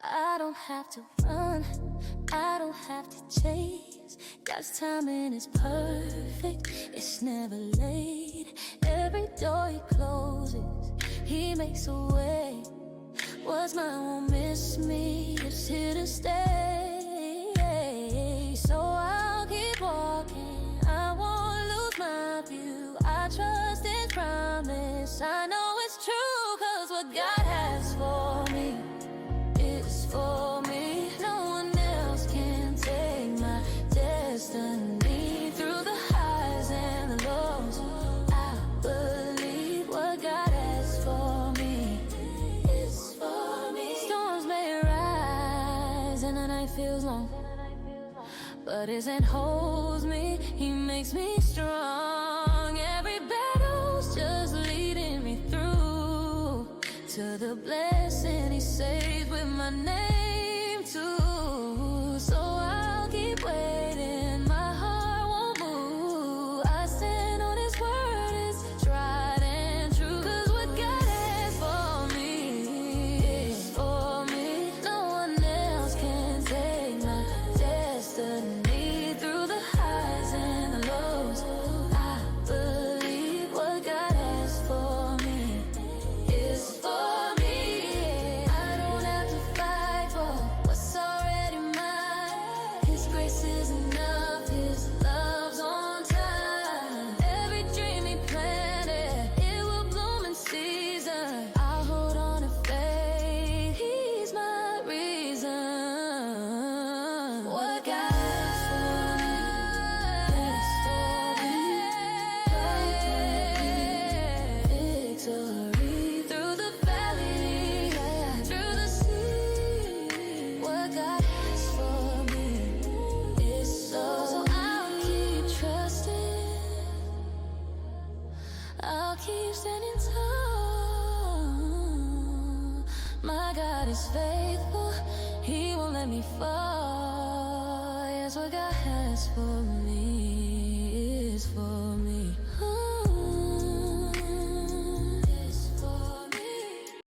I don't have to run, I don't have to chase. God's timing is perfect, it's never late. Every door he closes, he makes a way. What's mine won't miss me, it's here to stay. So I'll keep walking, I won't lose my view. I trust his promise, I know it's true. Cause what God has for me is for me. No one else can take my destiny. Through the highs and the lows, I believe what God has for me is for me. Storms may rise and the night feels long, but his hand holds me, he makes me strong. Every battle's just leading me through to the blessing he saves with my name too. So I'll keep waiting, my heart won't move. I stand on his word, it's tried and true. Cause what God has for me is for me. No one else can take my destiny. Through the highs and the lows, I believe what God has for me is for me. I don't have to fight for what's already mine. His grace is enough, his love's on time. Every dream he planted, it will bloom in season. I'll hold on to faith, he's my reason. What God has for me is for me. Victory through the valley, through the sea. What God has for me is so I'll keep trusting, I'll keep standing tall. My God is faithful, he won't let me fall. Yes, what God has for me